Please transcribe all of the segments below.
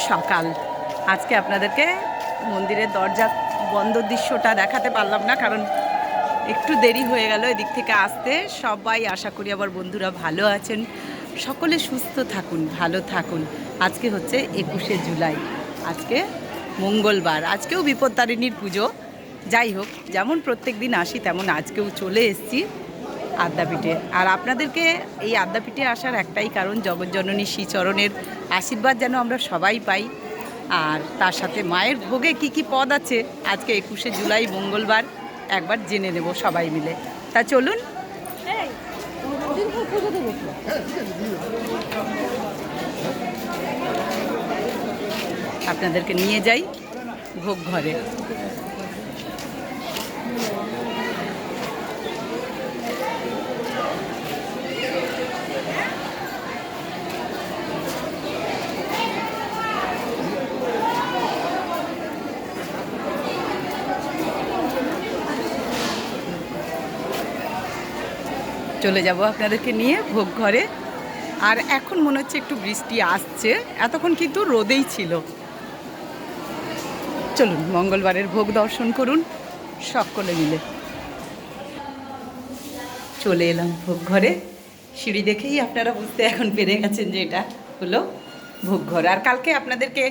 সকাল। আজকে আপনাদেরকে মন্দিরের দরজা বন্ধ দৃশ্যটা দেখাতে পারলাম না, কারণ একটু দেরি হয়ে গেল এদিক থেকে আসতে। সবাই আশা করি আবার বন্ধুরা ভালো আছেন, সকলে সুস্থ থাকুন, ভালো থাকুন। আজকে হচ্ছে 21শে জুলাই, আজকে মঙ্গলবার, আজকেও বিপত্তারিণীর পুজো। যাই হোক, যেমন প্রত্যেক দিন আসি তেমন আজকেও চলে এসেছি আদ্যাপীঠে। আর আপনাদেরকে এই আদ্যাপীঠে আসার একটাই কারণ, জগৎজননী শ্রীচরণের আশীর্বাদ যেন আমরা সবাই পাই। আর তার সাথে মায়ের ভোগে কি কি পদ আছে আজকে 21শে জুলাই মঙ্গলবার একবার জেনে নেব সবাই মিলে। তা চলুন। আপনাদেরকে নিয়ে যাই ভোগ ঘরে। চলে যাব আপনাদেরকে নিয়ে ভোগ ঘরে। আর এখন মনে হচ্ছে একটু বৃষ্টি আসছে, এতক্ষণ কিন্তু রোদেই ছিল। চলুন মঙ্গলবারের ভোগ দর্শন করুন সকলে মিলে। চলে এলাম ভোগ ঘরে। সিঁড়ি দেখেই আপনারা বুঝতে এখন পেরে গেছেন যে এটা হলো ভোগ ঘর। আর কালকে আপনাদেরকে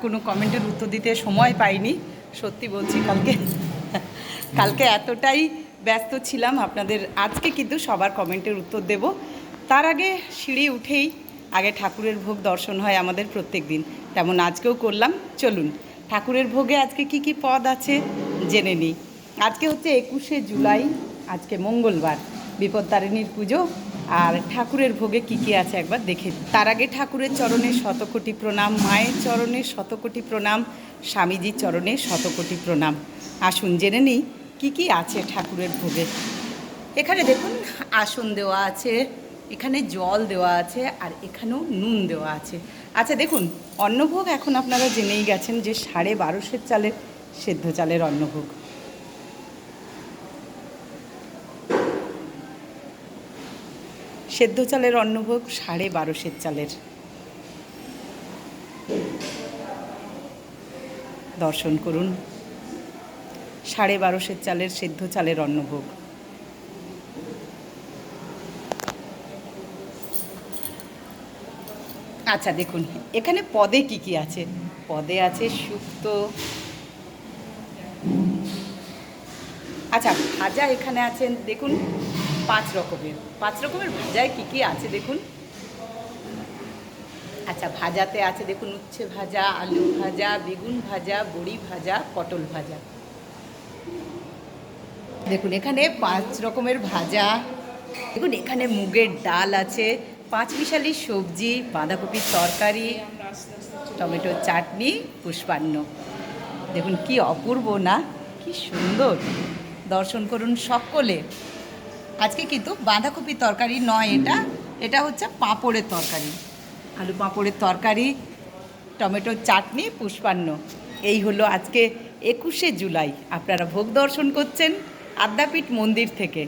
কোনো কমেন্টের উত্তর দিতে সময় পাইনি, সত্যি বলছি। কালকে এতটাই ব্যস্ত ছিলাম আপনাদের। আজকে কিন্তু সবার কমেন্টের উত্তর দেব। তার আগে সিঁড়ি উঠেই আগে ঠাকুরের ভোগ দর্শন হয় আমাদের প্রত্যেক দিন, তেমন আজকেও করলাম। চলুন ঠাকুরের ভোগে আজকে কি কি পদ আছে জেনে নিই। আজকে হচ্ছে 21শে জুলাই, আজকে মঙ্গলবার, বিপত্তারিণীর পুজো। আর ঠাকুরের ভোগে কি কি আছে একবার দেখে। তার আগে ঠাকুরের চরণে শতকোটি প্রণাম, মায়ের চরণে শতকোটি প্রণাম, স্বামীজির চরণে শতকোটি প্রণাম। আসুন জেনে নিই কি কি আছে ঠাকুরের ভোগে। এখানে দেখুন আসন দেওয়া আছে, এখানে জল দেওয়া আছে, আর এখানেও নুন দেওয়া আছে। আচ্ছা দেখুন, অন্নভোগ এখন আপনারা জেনেই গেছেন যে 1250 চালের সেদ্ধ চালের অন্নভোগ। সেদ্ধ চালের অন্নভোগ 1250 চালের। দর্শন করুন 1250 চালের সেদ্ধ চালের অন্নভোগ। আচ্ছা দেখুন এখানে পদে কি কি আছে। পদে আছে শুক্তো। আচ্ছা ভাজা এখানে আছেন দেখুন 5 রকমের। 5 রকমের ভাজায় কি কি আছে দেখুন। আচ্ছা ভাজাতে আছে দেখুন উচ্ছে ভাজা, আলু ভাজা, বেগুন ভাজা, বড়ি ভাজা, পটল ভাজা। দেখুন এখানে 5 রকমের ভাজা। দেখুন এখানে মুগের ডাল আছে, 5 মিশালি সবজি, বাঁধাকপির তরকারি, টমেটোর চাটনি, পুষ্পান্ন। দেখুন কি অপূর্ব না, কি সুন্দর। দর্শন করুন সকলে। আজকে কিন্তু বাঁধাকপির তরকারি নয়, এটা হচ্ছে পাঁপড়ের তরকারি, আলু পাঁপড়ের তরকারি, টমেটোর চাটনি, পুষ্পান্ন। এই হলো আজকে 21শে জুলাই। আপনারা ভোগ দর্শন করছেন আদ্যাপীঠ মন্দির থেকে।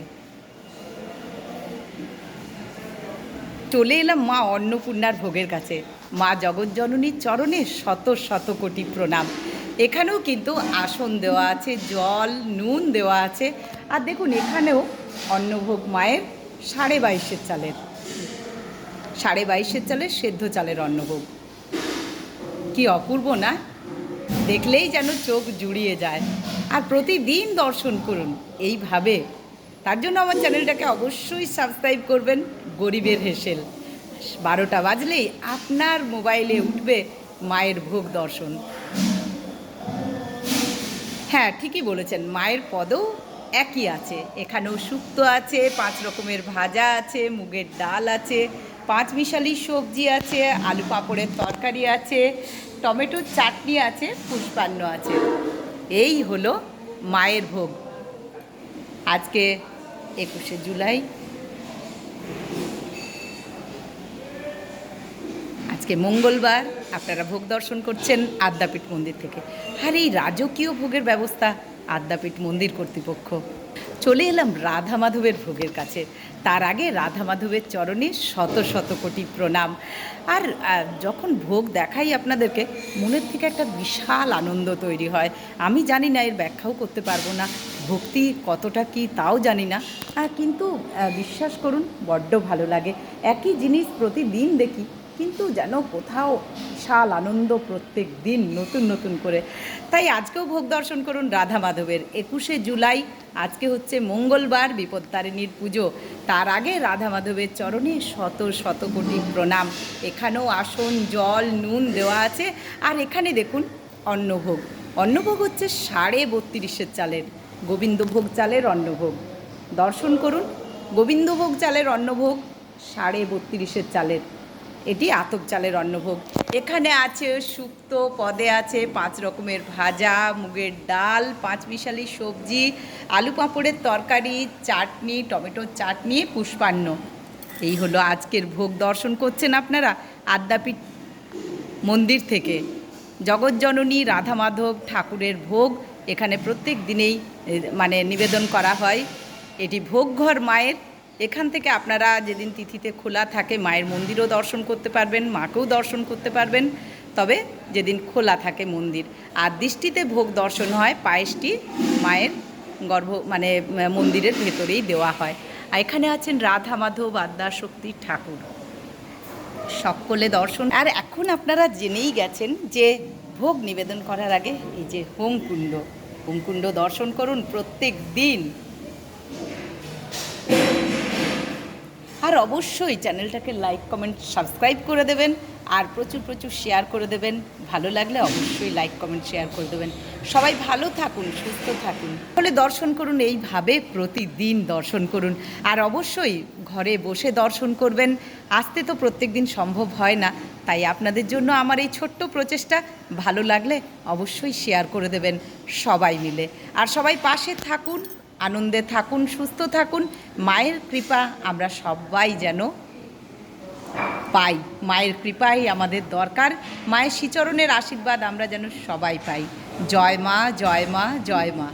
চলে এলাম মা অন্নপূর্ণার ভোগের কাছে। মা জগৎজননীর চরণে শত শত কোটি প্রণাম। এখানেও কিন্তু আসন দেওয়া আছে, জল নুন দেওয়া আছে। আর দেখুন এখানেও অন্নভোগ মায়ের 22.5 চালের, 22.5 চালের সেদ্ধ চালের অন্নভোগ। কি অপূর্ব না, দেখলেই যেন চোখ জুড়িয়ে যায়। আর প্রতিদিন দর্শন করুন এইভাবে। তার জন্য আমার চ্যানেলটাকে অবশ্যই সাবস্ক্রাইব করবেন। গরিবের হেসেল 12টা বাজলেই আপনার মোবাইলে উঠবে মায়ের ভোগ দর্শন। হ্যাঁ ঠিকই বলেছেন, মায়ের পদও একই আছে। এখানেও শুক্তো আছে, 5 রকমের ভাজা আছে, মুগের ডাল আছে, 5 মিশালি সবজি আছে, আলু পাঁপড়ের তরকারি আছে, টমেটোর চাটনি আছে, পুষ্পান্ন আছে। এই হলো মায়ের ভোগ আজকে 21শে জুলাই। আজকে মঙ্গলবার, আপনারা ভোগ দর্শন করছেন আদ্যাপীঠ মন্দির থেকে। আর এই রাজকীয় ভোগের ব্যবস্থা আদ্যাপীঠ মন্দির কর্তৃপক্ষ। চলে এলাম রাধা মাধবের ভোগের কাছে। তার আগে রাধা মাধবের চরণে শত শত কোটি প্রণাম। আর যখন ভোগ দেখাই আপনাদেরকে, মনের থেকে একটা বিশাল আনন্দ তৈরি হয়। আমি জানি না, এর ব্যাখ্যাও করতে পারবো না, ভক্তি কতটা কি তাও জানি না, কিন্তু বিশ্বাস করুন বড্ড ভালো লাগে। একই জিনিস প্রতিদিন দেখি, কিন্তু যেন কোথাও বিশাল আনন্দ প্রত্যেক দিন নতুন নতুন করে। তাই আজকেও ভোগ দর্শন করুন রাধা মাধবের। 21শে জুলাই, আজকে হচ্ছে মঙ্গলবার, বিপত্তারিণীর পুজো। তার আগে রাধা মাধবের চরণে শত শত কোটি প্রণাম। এখানেও আসন, জল, নুন দেওয়া আছে। আর এখানে দেখুন অন্নভোগ। অন্নভোগ হচ্ছে 32.5 চালের, গোবিন্দভোগ চালের অন্নভোগ। দর্শন করুন, গোবিন্দভোগ চালের অন্নভোগ 32.5 চালের। এটি আতপ চালের অন্নভোগ। এখানে আছে শুক্তো, পদে আছে 5 রকমের ভাজা, মুগের ডাল, 5 মিশালি সবজি, আলু পাঁপড়ের তরকারি, চাটনি, টমেটোর চাটনি, পুষ্পান্ন। এই হলো আজকের ভোগ। দর্শন করছেন আপনারা আদ্যাপীঠ মন্দির থেকে জগৎজননী রাধা মাধব ঠাকুরের ভোগ এখানে প্রত্যেক দিনেই নিবেদন করা হয়। এটি ভোগঘর মায়ের। এখান থেকে আপনারা যেদিন তিথিতে খোলা থাকে মায়ের মন্দিরও দর্শন করতে পারবেন, মাকেও দর্শন করতে পারবেন, তবে যেদিন খোলা থাকে মন্দির। আর দৃষ্টিতে ভোগ দর্শন হয়, পায়েসটি মায়ের মন্দিরের ভেতরেই দেওয়া হয়। আর এখানে আছেন রাধা মাধব আদ্যাশক্তি ঠাকুর, সকলে দর্শন। আর এখন আপনারা জেনেই গেছেন যে ভোগ নিবেদন করার আগে এই যে হোমকুণ্ড, হোমকুণ্ড দর্শন করুন প্রত্যেক দিন। আর অবশ্যই চ্যানেলটাকে লাইক, কমেন্ট, সাবস্ক্রাইব করে দেবেন। আর প্রচুর প্রচুর শেয়ার করে দেবেন। ভালো লাগলে অবশ্যই লাইক, কমেন্ট, শেয়ার করে দেবেন। সবাই ভালো থাকুন, সুস্থ থাকুন। তাহলে দর্শন করুন, এইভাবে প্রতিদিন দর্শন করুন। আর অবশ্যই ঘরে বসে দর্শন করবেন। আসতে তো প্রত্যেক দিন সম্ভব হয় না, তাই আপনাদের জন্য আমার এই ছোট্ট প্রচেষ্টা। ভালো লাগলে অবশ্যই শেয়ার করে দেবেন সবাই মিলে। আর সবাই পাশে থাকুন, আনন্দে থাকুন, সুস্থ থাকুন। মায়ের কৃপা আমরা সবাই যেন পাই। মায়ের কৃপাই আমাদের দরকার। মায়ের শ্রীচরণের আশীর্বাদ আমরা যেন সবাই পাই। জয় মা, জয় মা, জয় মা।